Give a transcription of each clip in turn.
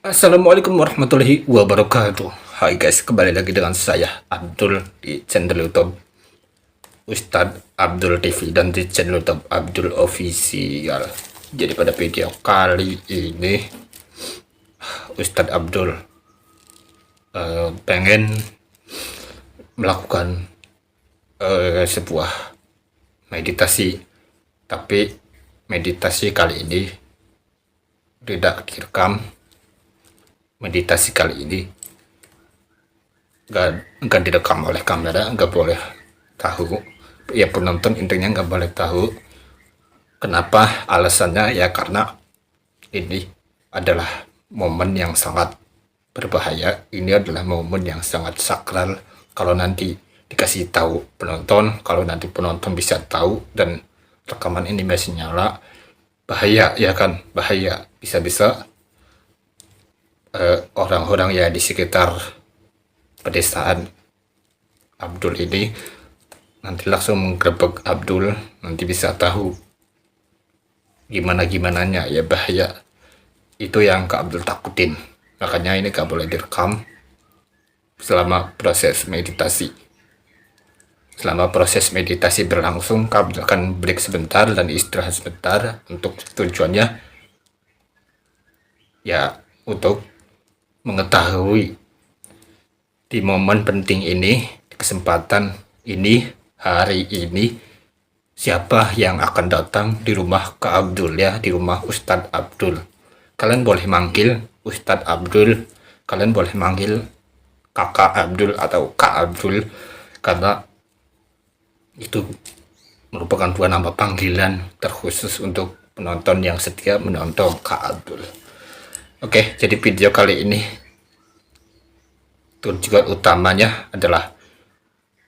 Assalamualaikum warahmatullahi wabarakatuh. Hai guys, kembali lagi dengan saya Abdul di channel YouTube Ustadz Abdul TV dan di channel YouTube Abdul Official. Jadi pada video kali ini Ustadz Abdul pengen melakukan sebuah meditasi, tapi meditasi kali ini tidak direkam. Meditasi kali ini nggak direkam oleh kamera, nggak boleh tahu ya, penonton intinya nggak boleh tahu. Kenapa? Alasannya ya karena ini adalah momen yang sangat berbahaya. Ini adalah momen yang sangat sakral. Kalau nanti dikasih tahu penonton, kalau nanti penonton bisa tahu dan rekaman ini masih nyala, bahaya ya kan, bahaya. Bisa-bisa orang-orang ya di sekitar pedesaan Abdul ini nanti langsung menggerebek Abdul, nanti bisa tahu gimana-gimananya ya, bahaya. Itu yang Kak Abdul takutin, makanya ini gak boleh direkam selama proses meditasi. Selama proses meditasi berlangsung, Kak Abdul akan break sebentar dan istirahat sebentar, untuk tujuannya ya untuk mengetahui di momen penting ini, di kesempatan ini, hari ini, siapa yang akan datang di rumah Kak Abdul ya, di rumah Ustadz Abdul. Kalian boleh manggil Ustadz Abdul, kalian boleh manggil Kakak Abdul atau Kak Abdul, karena itu merupakan dua nama panggilan terkhusus untuk penonton yang setia menonton Kak Abdul. Oke, jadi video kali ini tujuan utamanya adalah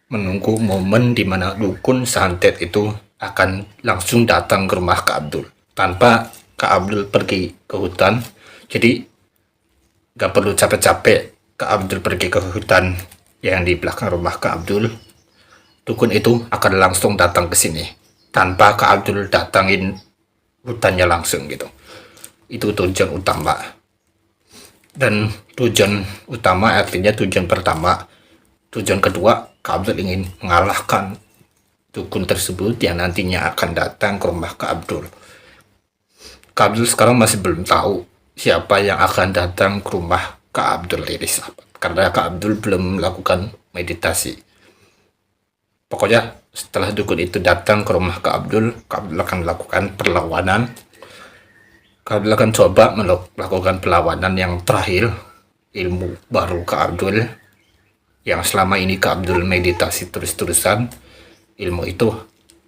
menunggu momen di mana dukun santet itu akan langsung datang ke rumah Kak Abdul tanpa Kak Abdul pergi ke hutan. Jadi gak perlu capek-capek Kak Abdul pergi ke hutan yang di belakang rumah Kak Abdul. Dukun itu akan langsung datang ke sini tanpa Kak Abdul datangin hutannya langsung gitu. Itu tujuan utama. Dan tujuan utama artinya tujuan pertama. Tujuan kedua, Kak Abdul ingin mengalahkan dukun tersebut yang nantinya akan datang ke rumah Kak Abdul. Kak Abdul sekarang masih belum tahu siapa yang akan datang ke rumah Kak Abdul ini, sahabat, karena Kak Abdul belum melakukan meditasi. Pokoknya setelah dukun itu datang ke rumah Kak Abdul akan melakukan perlawanan. Kak Abdul akan coba melakukan perlawanan yang terakhir, ilmu baru Kak Abdul yang selama ini Kak Abdul meditasi terus-terusan. Ilmu itu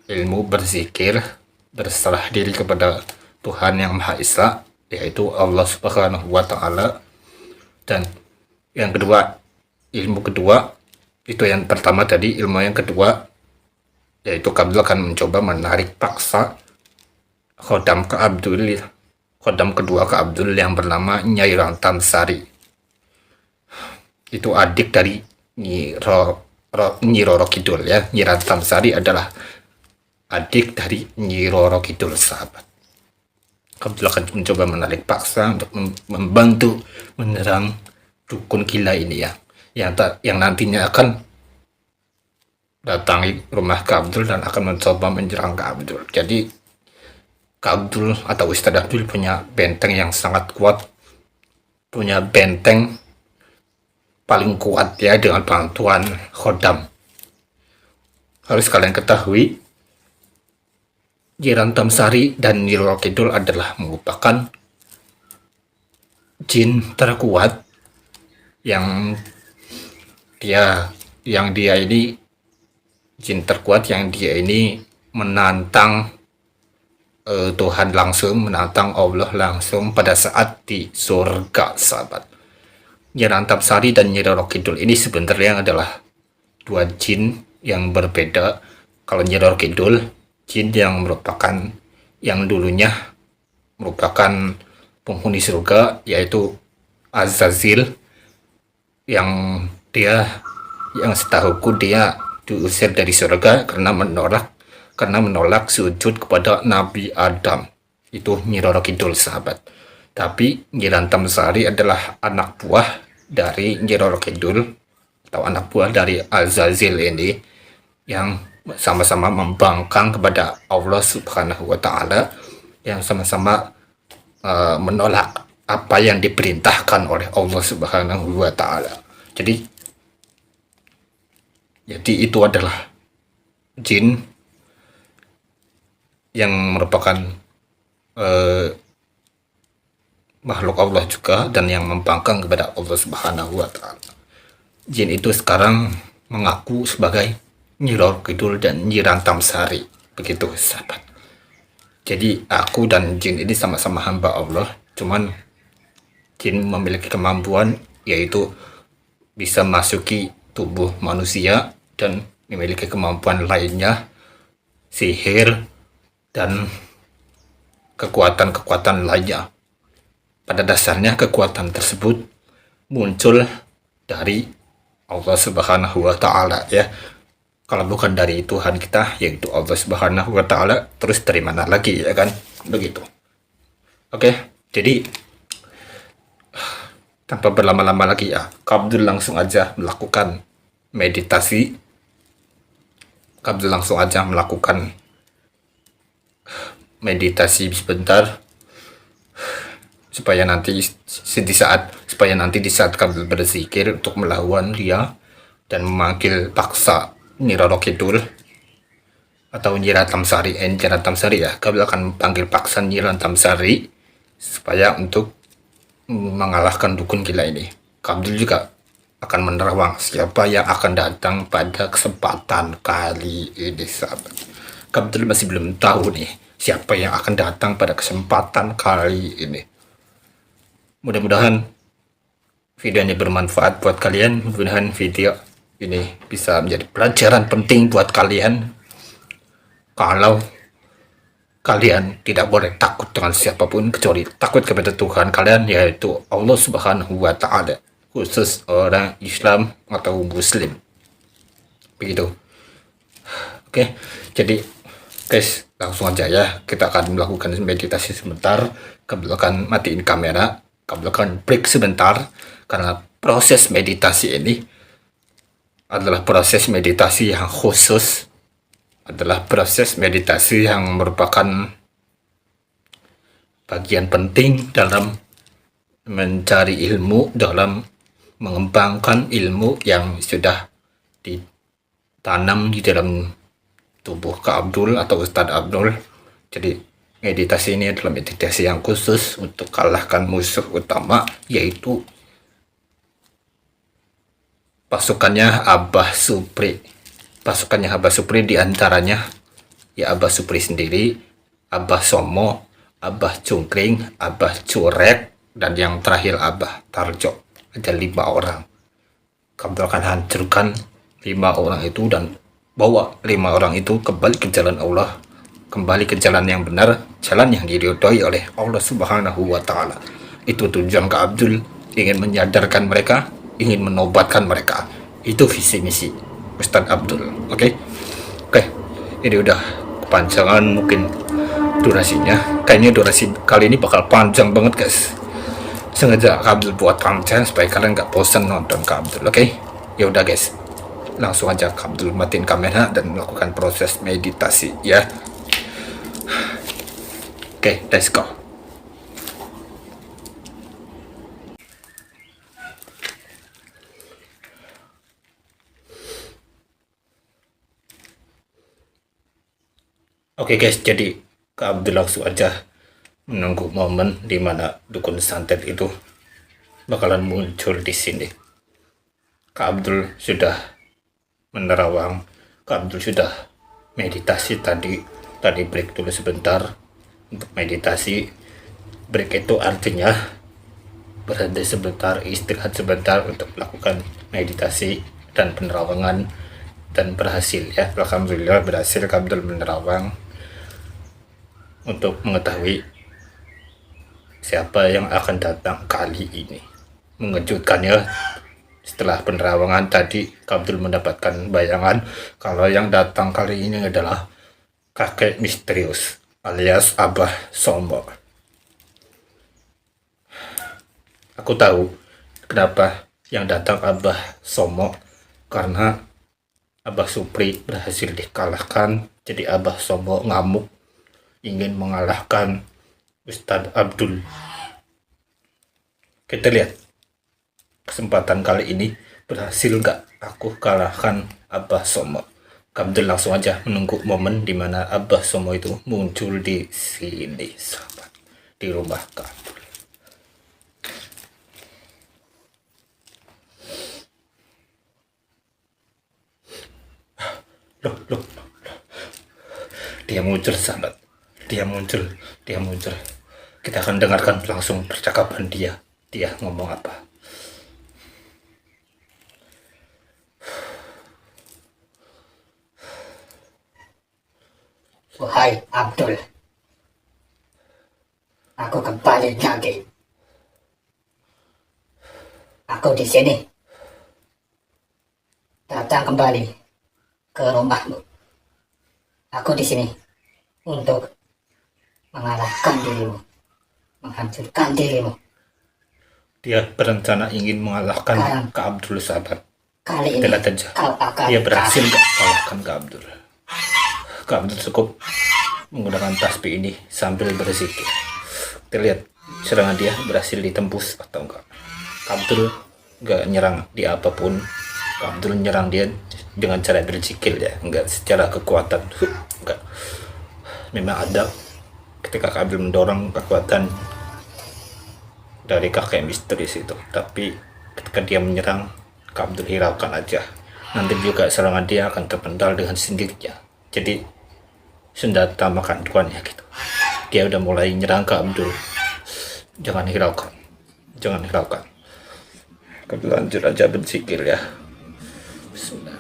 ilmu berzikir, berserah diri kepada Tuhan yang Maha Esa, yaitu Allah Subhanahu wa Ta'ala. Dan yang kedua, ilmu kedua, itu yang pertama tadi, ilmu yang kedua yaitu Kak Abdul akan mencoba menarik paksa khodam Kak Abdul, khodam kedua Kak Abdul yang bernama Nyai Rantam Sari. Itu adik dari Nyi Roro Kidul ya. Nyi Rantam Sari adalah adik dari Nyi Roro Kidul, sahabat. Kak Abdul akan mencoba menarik paksa untuk membantu menyerang dukun gila ini ya, yang nantinya akan datangi rumah Kak Abdul dan akan mencoba menyerang Kak Abdul. Jadi Kak Abdul atau Ustadz Abdul punya benteng yang sangat kuat, punya benteng paling kuat ya, dengan bantuan khodam. Harus kalian ketahui, Nyi Rantam Sari dan Nyi Roro Kidul adalah merupakan jin terkuat yang dia ini jin terkuat yang dia ini menantang Tuhan langsung, menantang Allah langsung pada saat di surga, sahabat. Nyi Rantam Sari dan Nyi Roro Kidul ini sebenarnya adalah dua jin yang berbeda. Kalau Nyi Roro Kidul, jin yang merupakan yang dulunya merupakan penghuni surga, yaitu Azazil, yang setahuku dia diusir dari surga karena menolak sujud kepada Nabi Adam. Itu Nyi Roro Kidul, sahabat. Tapi Nyi Rantam Sari adalah anak buah dari Nyi Roro Kidul atau anak buah dari Azazil ini yang sama-sama membangkang kepada Allah Subhanahu wa taala, yang sama-sama menolak apa yang diperintahkan oleh Allah Subhanahu wa taala. Jadi itu adalah jin yang merupakan makhluk Allah juga dan yang membangkang kepada Allah Subhanahu wa taala. Jin itu sekarang mengaku sebagai Nyi Roro Kidul dan Nyi Rantam Sari. Begitu, sahabat. Jadi aku dan jin ini sama-sama hamba Allah, cuman jin memiliki kemampuan yaitu bisa masuki tubuh manusia dan memiliki kemampuan lainnya, sihir dan kekuatan-kekuatan lainnya. Pada dasarnya kekuatan tersebut muncul dari Allah Subhanahu wa taala, ya. Kalau bukan dari Tuhan kita yaitu Allah Subhanahu wa taala, terus dari mana lagi, ya kan? Begitu. Oke, jadi tanpa berlama-lama lagi ya, Kak Abdul langsung aja melakukan meditasi. Kak Abdul langsung aja melakukan meditasi sebentar supaya nanti di saat Kak Abdul berzikir untuk melawan dia dan memanggil paksa Nyi Roro Kidul atau Nyi Rantam Sari, ya, Kak Abdul akan panggil paksa Nyi Rantam Sari supaya untuk mengalahkan dukun gila ini. Kak Abdul juga akan menerawang siapa yang akan datang pada kesempatan kali ini, sahabat. Kak Abdul masih belum tahu nih siapa yang akan datang pada kesempatan kali ini. Mudah-mudahan video ini bermanfaat buat kalian. Mudah-mudahan video ini bisa menjadi pelajaran penting buat kalian. Kalau kalian tidak boleh takut dengan siapapun kecuali takut kepada Tuhan kalian, yaitu Allah Subhanahu wa taala, khusus orang Islam atau Muslim. Begitu. Oke, jadi guys, langsung aja ya, kita akan melakukan meditasi sebentar. Kamu akan matiin kamera, kamu akan break sebentar, karena proses meditasi ini adalah proses meditasi yang khusus, adalah proses meditasi yang merupakan bagian penting dalam mencari ilmu, dalam mengembangkan ilmu yang sudah ditanam di dalam tubuh Kak Abdul atau Ustadz Abdul. Jadi meditasi ini adalah meditasi yang khusus untuk kalahkan musuh utama, yaitu pasukannya Abah Supri. Pasukannya Abah Supri diantaranya ya Abah Supri sendiri, Abah Somo, Abah Cungkring, Abah Curek, dan yang terakhir Abah Tarjo. Ada 5 orang. Kamu akan hancurkan 5 orang itu dan bawa 5 orang itu kembali ke jalan Allah, kembali ke jalan yang benar, jalan yang diridhoi oleh Allah Subhanahu wa taala. Itu tujuan Kak Abdul, ingin menyadarkan mereka, ingin menobatkan mereka. Itu visi misi Ustadz Abdul. Oke, ini udah kepanjangan mungkin durasinya. Kayaknya durasi kali ini bakal panjang banget, guys. Sengaja Kak Abdul buat panjang supaya kalian gak bosan nonton Kak Abdul. Oke, ya udah guys, langsung aja Kak Abdul matiin kamera dan melakukan proses meditasi ya. Oke, let's go. Oke guys, jadi Kak Abdul langsung aja menunggu momen di mana dukun santet itu bakalan muncul di sini. Kak Abdul sudah menerawang, Kak Abdul sudah meditasi tadi break dulu sebentar untuk meditasi. Break itu artinya berhenti sebentar, istirahat sebentar untuk melakukan meditasi dan penerawangan, dan berhasil ya. Alhamdulillah berhasil Kak Abdul menerawang untuk mengetahui siapa yang akan datang kali ini. Mengejutkan ya, setelah penerawangan tadi Kak Abdul mendapatkan bayangan kalau yang datang kali ini adalah kakek misterius alias Abah Somo. Aku tahu kenapa yang datang Abah Somo, karena Abah Supri berhasil dikalahkan. Jadi Abah Somo ngamuk ingin mengalahkan Ustadz Abdul. Kita lihat kesempatan kali ini berhasil nggak aku kalahkan Abah Somo. Abdul langsung aja menunggu momen dimana Abah Somo itu muncul di sini, sahabat, di rumah Kak. Loh, dia muncul, sahabat, dia muncul. Kita akan dengarkan langsung percakapan dia ngomong apa. Wahai Abdul, aku kembali lagi. Aku di sini datang kembali ke rumahmu. Aku di sini untuk mengalahkan dirimu, menghancurkan dirimu. Dia berencana ingin mengalahkan Kak Abdul, sahabat. Kali Kita ini lihat aja kau akan dia berhasil nggak kalahkan Kak Abdul. Kak Abdul cukup menggunakan tasbih ini sambil berzikir. Kita lihat serangan dia berhasil ditembus atau enggak. Kak Abdul nggak nyerang dia apapun. Kak Abdul nyerang dia dengan cara berzikir ya, enggak secara kekuatan. Enggak. Memang ada ketika Kak Abdul mendorong kekuatan dari kakek misterius itu, tapi ketika dia menyerang, Kak Abdul hiraukan aja. Nanti juga serangan dia akan terpendal dengan sendirinya. Jadi senjata makan tuan ya gitu. Dia udah mulai nyerang Kak Abdul. Jangan hiraukan, jangan hiraukan. Kita lanjut aja berzikir ya. Bismillah.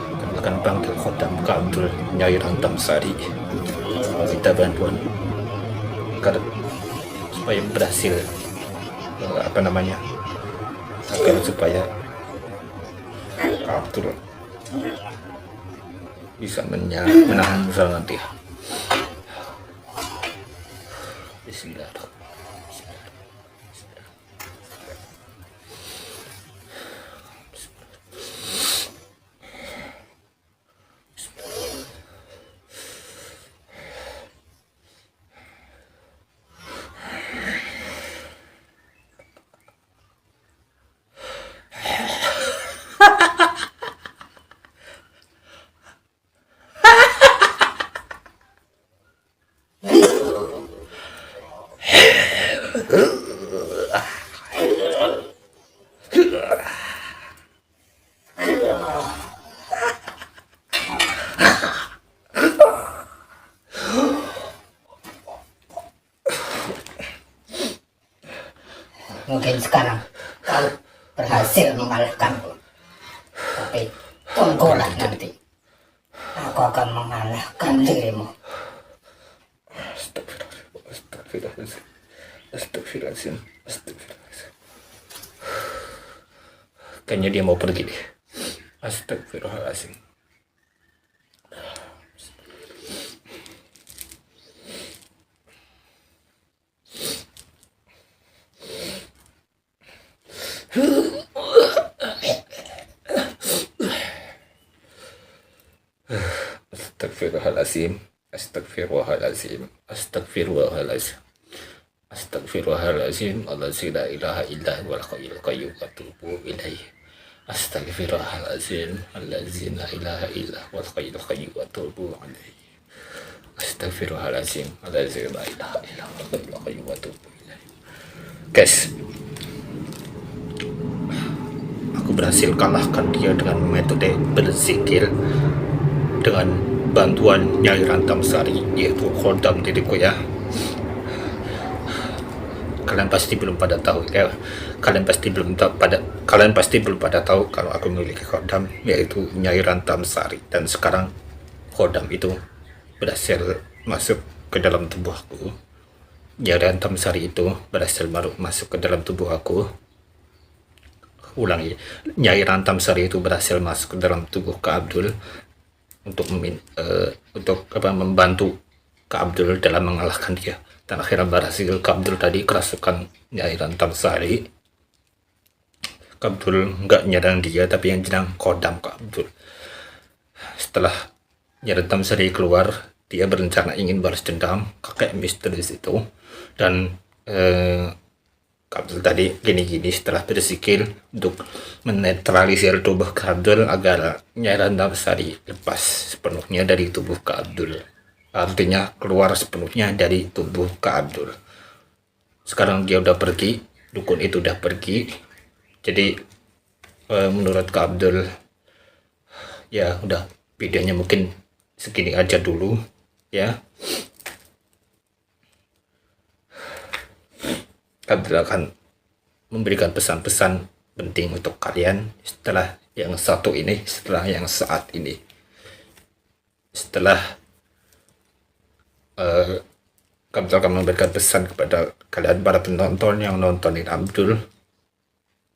Kita akan panggil khodam Kak Abdul, Nyai Rantam Sari, minta bantuan agar supaya berhasil agar supaya Abdul bisa menahan serangan dia. Bismillahirrahmanirrahim. Mungkin sekarang kau berhasil mengalahkanku. Tapi tunggulah nanti. Aku akan mengalahkan dirimu. Astagfirullahaladzim. Astagfirullahaladzim. Astagfirullahaladzim. Kayaknya dia mau pergi deh. Astagfirullahaladzim. Astagfirullahaladzim. Astagfirullahaladzim. Astagfirullahaladzim. Astagfirullahaladzim. Allazi la ilaha illa huwal hayyul qayyum wa atubu ilaih. Astagfirullahaladzim. Allazi la ilaha illa huwal hayyul qayyum wa atubu ilaih. Astagfirullahaladzim. Allazi la ilaha illa huwal hayyul qayyum wa atubu ilaih. Guys, aku berhasil kalahkan dia dengan metode berzikir dengan bantuan Nyai Rantam Sari, yaitu khodam diriku ya. Kalian pasti belum pada tahu ya. Kalian pasti belum pada tahu kalau aku memiliki khodam, yaitu Nyai Rantam Sari. Dan sekarang khodam itu berhasil masuk ke dalam tubuh aku. Nyai Rantam Sari itu berhasil masuk ke dalam tubuh aku. Ulangi, Nyai Rantam Sari itu berhasil masuk ke dalam tubuh Kak Abdul untuk membantu Kak Abdul dalam mengalahkan dia. Dan akhirnya berhasil Kak Abdul tadi kerasukan Nyai Rantam Sari. Kak Abdul nggak nyerang dia, tapi yang nyerang Kodam Kak Abdul. Setelah Nyai Rantam Sari keluar, dia berencana ingin balas dendam kakek misterius itu. Dan Kak Abdul tadi gini-gini setelah bersikil untuk menetralisir tubuh Kak Abdul agar Nyai Rantam Sari lepas sepenuhnya dari tubuh Kak Abdul. Artinya keluar sepenuhnya dari tubuh Kak Abdul. Sekarang dia udah pergi, dukun itu udah pergi. Jadi menurut Kak Abdul, ya udah, videonya mungkin segini aja dulu ya. Kak Abdul akan memberikan pesan-pesan penting untuk kalian setelah yang satu ini, setelah yang saat ini. Setelah Kak Abdul akan memberikan pesan kepada kalian para penonton yang nontonin Abdul,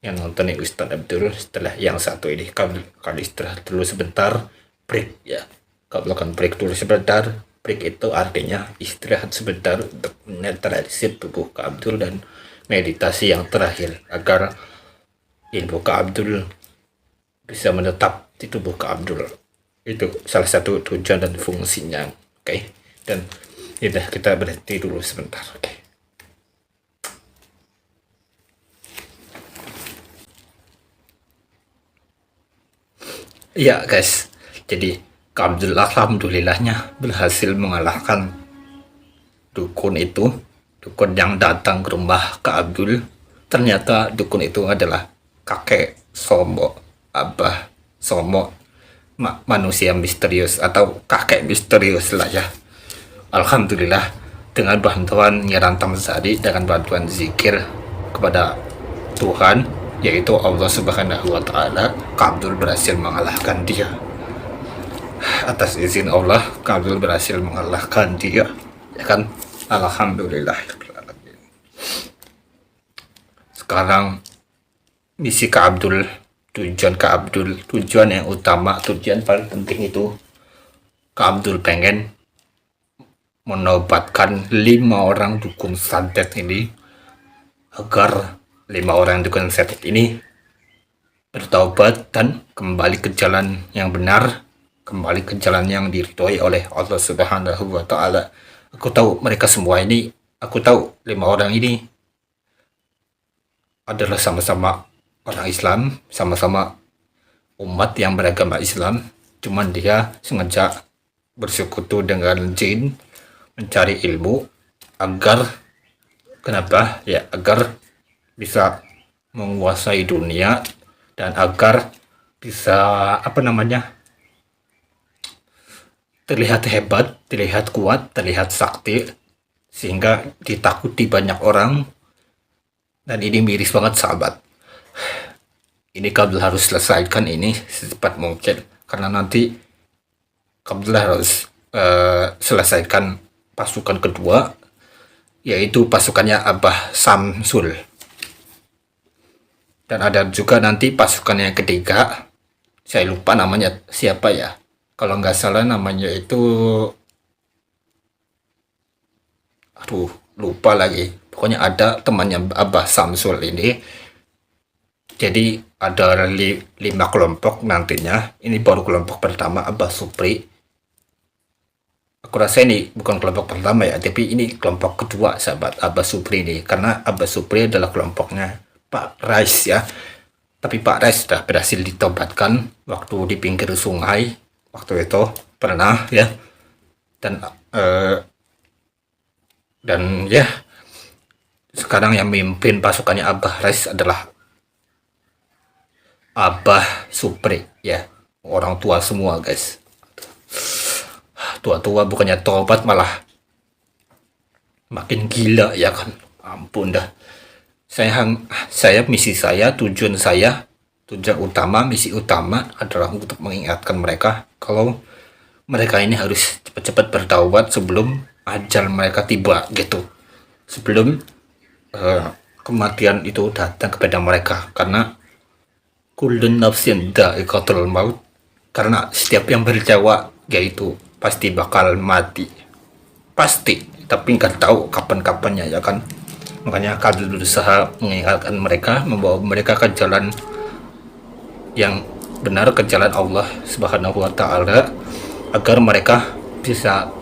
yang nontonin Ustadz Abdul. Setelah yang satu ini, Kak Abdul akan istirahat dulu sebentar, break ya. Kak Abdul akan break dulu sebentar. Break itu artinya istirahat sebentar untuk menetralisir tubuh Kak Abdul dan meditasi yang terakhir agar ilmu Kak Abdul bisa menetap di tubuh Kak Abdul. Itu salah satu tujuan dan fungsinya. Oke. Dan ya kita berhenti dulu sebentar. Oke. Iya guys, jadi Kak Abdul alhamdulillahnya berhasil mengalahkan dukun itu, dukun yang datang ke rumah Kak Abdul. Ternyata dukun itu adalah kakek Somo, Abah Somo, manusia misterius atau kakek misterius lah ya. Alhamdulillah, dengan bantuan Nyai Rantam Sari, dengan bantuan zikir kepada Tuhan, yaitu Allah Subhanahu wa Ta'ala, Kak Abdul berhasil mengalahkan dia. Atas izin Allah, Kak Abdul berhasil mengalahkan dia, ya kan? Alhamdulillah. Sekarang misi Kak Abdul, tujuan Kak Abdul, tujuan yang utama, tujuan paling penting itu Kak Abdul pengen menobatkan 5 orang dukun santet ini agar 5 orang dukun santet ini bertaubat dan kembali ke jalan yang benar, kembali ke jalan yang diridhoi oleh Allah Subhanahu wa Ta'ala. Aku tahu mereka semua ini, aku tahu 5 orang ini adalah sama-sama orang Islam, sama-sama umat yang beragama Islam, cuman dia sengaja bersekutu dengan jin, mencari ilmu agar kenapa ya, agar bisa menguasai dunia dan agar bisa terlihat hebat, terlihat kuat, terlihat sakti, sehingga ditakuti banyak orang. Dan ini miris banget sahabat, ini Kabel harus selesaikan ini secepat mungkin, karena nanti Kabel harus selesaikan pasukan kedua, yaitu pasukannya Abah Samsul. Dan ada juga nanti pasukan yang ketiga, saya lupa namanya siapa ya. Kalau nggak salah namanya itu, aduh lupa lagi. Pokoknya ada temannya Abah Samsul ini. Jadi ada 5 kelompok nantinya. Ini baru kelompok pertama Abah Supri. Aku rasa ini bukan kelompok pertama ya, tapi ini kelompok kedua sahabat Abah Supri ini. Karena Abah Supri adalah kelompoknya Pak Rais ya. Tapi Pak Rais sudah berhasil ditobatkan waktu di pinggir sungai. Waktu itu pernah ya. Dan ya, sekarang yang memimpin pasukannya Abah Rais adalah Abah Supri ya. Orang tua semua guys. Tua-tua bukannya tobat malah makin gila ya kan. Ampun dah. Tujuan misi utama adalah untuk mengingatkan mereka kalau mereka ini harus cepat-cepat bertaubat sebelum ajal mereka tiba gitu. Sebelum kematian itu datang kepada mereka, karena kullun nafsin dha'iqatul maut, karena setiap yang bernyawa yaitu pasti bakal mati. pasti, tapi nggak tahu kapan-kapannya ya kan. Makanya Kabul berusaha mengingatkan mereka, membawa mereka ke jalan yang benar, ke jalan Allah Subhanahu wa taala, agar mereka bisa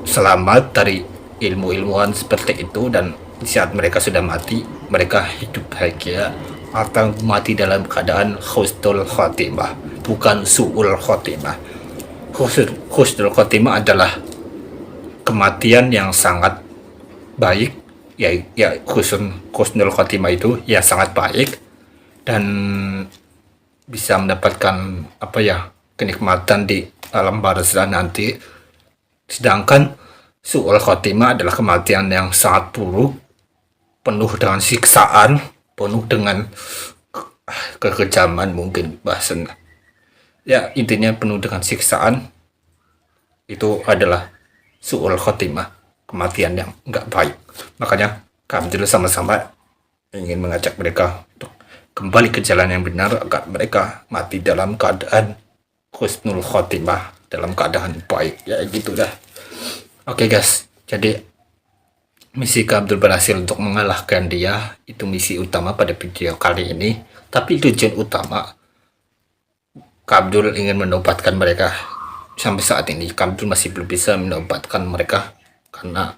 selamat dari ilmu-ilmuwan seperti itu, dan di saat mereka sudah mati, mereka hidup bahagia atau mati dalam keadaan husnul khotimah, bukan su'ul khotimah. Husnul khotimah adalah kematian yang sangat baik, ya husnul khotimah itu ya sangat baik dan bisa mendapatkan apa ya, kenikmatan di alam barzah nanti. Sedangkan su'ul khotimah adalah kematian yang sangat buruk, penuh dengan siksaan, penuh dengan kekejaman mungkin bahasanya. Ya intinya penuh dengan siksaan, itu adalah su'ul khotimah, kematian yang nggak baik. Makanya kami dulu sama-sama ingin mengajak mereka untuk kembali ke jalan yang benar, agar mereka mati dalam keadaan husnul khotimah, dalam keadaan baik. Ya gitu dah. Oke guys, jadi misi Kak Abdul berhasil untuk mengalahkan dia. Itu misi utama pada video kali ini. Tapi tujuan utama Kak Abdul ingin menobatkan mereka. Sampai saat ini Kak Abdul masih belum bisa menobatkan mereka, karena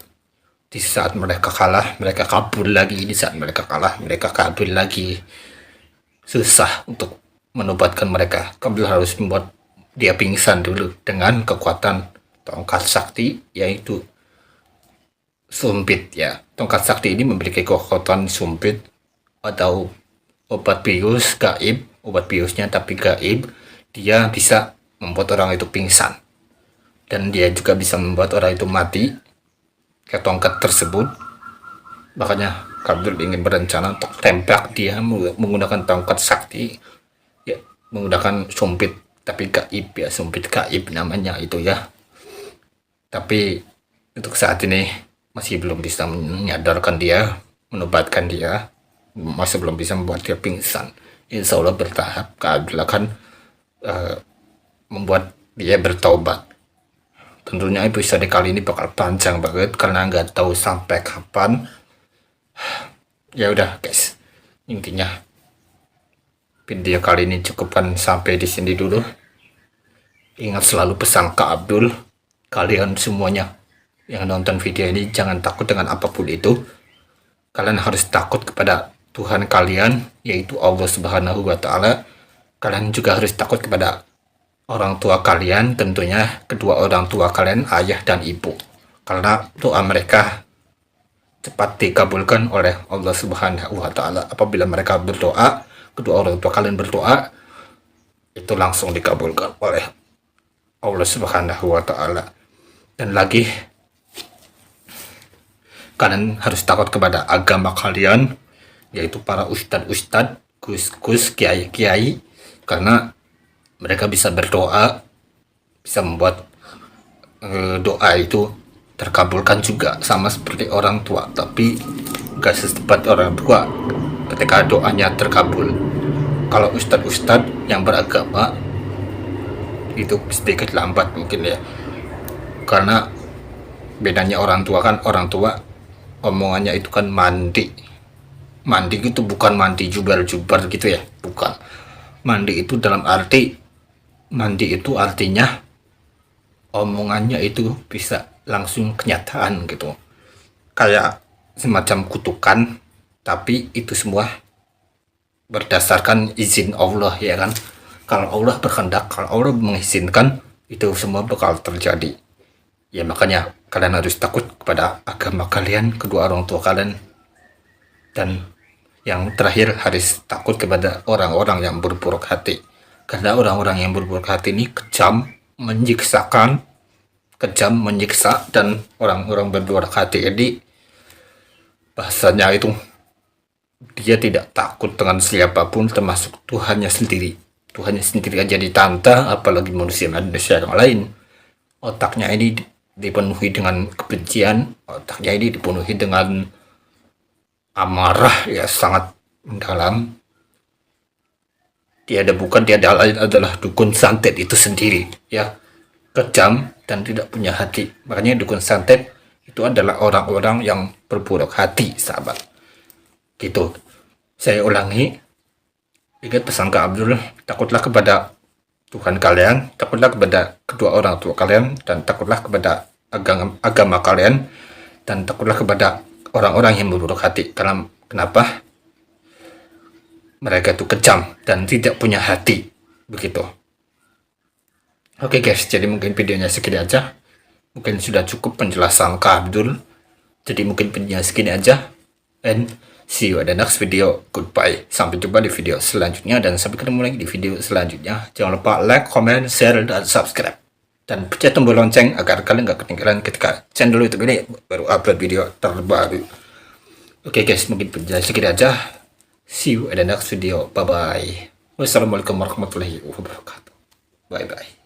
di saat mereka kalah, mereka kabur lagi. Di saat mereka kalah, mereka kabur lagi. Susah untuk menobatkan mereka. Kak Abdul harus membuat dia pingsan dulu dengan kekuatan tongkat sakti, yaitu sumpit ya. Tongkat sakti ini memiliki kekuatan sumpit atau obat bius gaib, obat biusnya tapi gaib. Dia bisa membuat orang itu pingsan, dan dia juga bisa membuat orang itu mati ke tongkat tersebut. Makanya Abdul ingin berencana untuk tembak dia menggunakan tongkat sakti, ya menggunakan sumpit tapi gaib ya, sumpit gaib namanya itu ya. Tapi untuk saat ini masih belum bisa menyadarkan dia, menobatkan dia, masih belum bisa membuat dia pingsan. Insya Allah bertahap Kak Abdul akan membuat dia bertaubat. Tentunya episode kali ini bakal panjang banget karena nggak tahu sampai kapan. Ya udah guys, intinya video kali ini cukupkan sampai di sini dulu. Ingat selalu pesan Kak Abdul, kalian semuanya yang nonton video ini jangan takut dengan apapun itu. Kalian harus takut kepada Tuhan kalian, yaitu Allah Subhanahu wa taala. Kalian juga harus takut kepada orang tua kalian, tentunya kedua orang tua kalian, ayah dan ibu, karena doa mereka cepat dikabulkan oleh Allah Subhanahu wa taala. Apabila mereka berdoa, kedua orang tua kalian berdoa, itu langsung dikabulkan oleh Allah Subhanahu wa taala. Dan lagi, kalian harus takut kepada agama kalian, yaitu para ustadz-ustadz, gus-gus, kiai-kiai, karena mereka bisa berdoa, bisa membuat doa itu terkabulkan juga sama seperti orang tua, tapi gak secepat orang tua ketika doanya terkabul. Kalau ustadz-ustadz yang beragama itu sedikit lambat mungkin ya, karena bedanya orang tua kan, orang tua omongannya itu kan mandi itu bukan mandi jubar-jubar gitu ya, bukan. Mandi itu dalam arti, mandi itu artinya omongannya itu bisa langsung kenyataan gitu, kayak semacam kutukan, tapi itu semua berdasarkan izin Allah ya kan. Kalau Allah berkehendak, kalau Allah mengizinkan, itu semua bakal terjadi ya. Makanya kalian harus takut kepada agama kalian, kedua orang tua kalian, dan yang terakhir harus takut kepada orang-orang yang berburuk hati, karena orang-orang yang berburuk hati ini kejam, menyiksakan, kejam, menyiksa. Dan orang-orang berburuk hati ini bahasanya itu dia tidak takut dengan siapapun, termasuk Tuhannya sendiri. Tuhannya sendiri aja ditantang, apalagi manusia yang lain. Otaknya ini dipenuhi dengan kebencian, otaknya ini dipenuhi dengan amarah ya sangat mendalam. Tiada lain adalah dukun santet itu sendiri ya. kejam dan tidak punya hati. Makanya dukun santet itu adalah orang-orang yang berburuk hati, sahabat. Gitu. Saya ulangi, ingat pesan Kak Abdul, takutlah kepada Tuhan kalian, takutlah kepada kedua orang tua kalian, dan takutlah kepada agama kalian, dan takutlah kepada orang-orang yang berburuk hati. Karena kenapa? Mereka itu kejam dan tidak punya hati. Begitu. Oke guys, jadi mungkin videonya segini aja. Mungkin sudah cukup penjelasan Kak Abdul. Jadi mungkin videonya segini aja. And see you at the next video. Goodbye. Sampai jumpa di video selanjutnya. Dan sampai ketemu lagi di video selanjutnya. Jangan lupa like, comment, share, dan subscribe. Dan pencet tombol lonceng agar kalian gak ketinggalan ketika channel YouTube ini baru upload video terbaru. Oke guys, mungkin videonya segini aja. See you at the next video. Bye-bye. Wassalamualaikum warahmatullahi wabarakatuh. Bye-bye.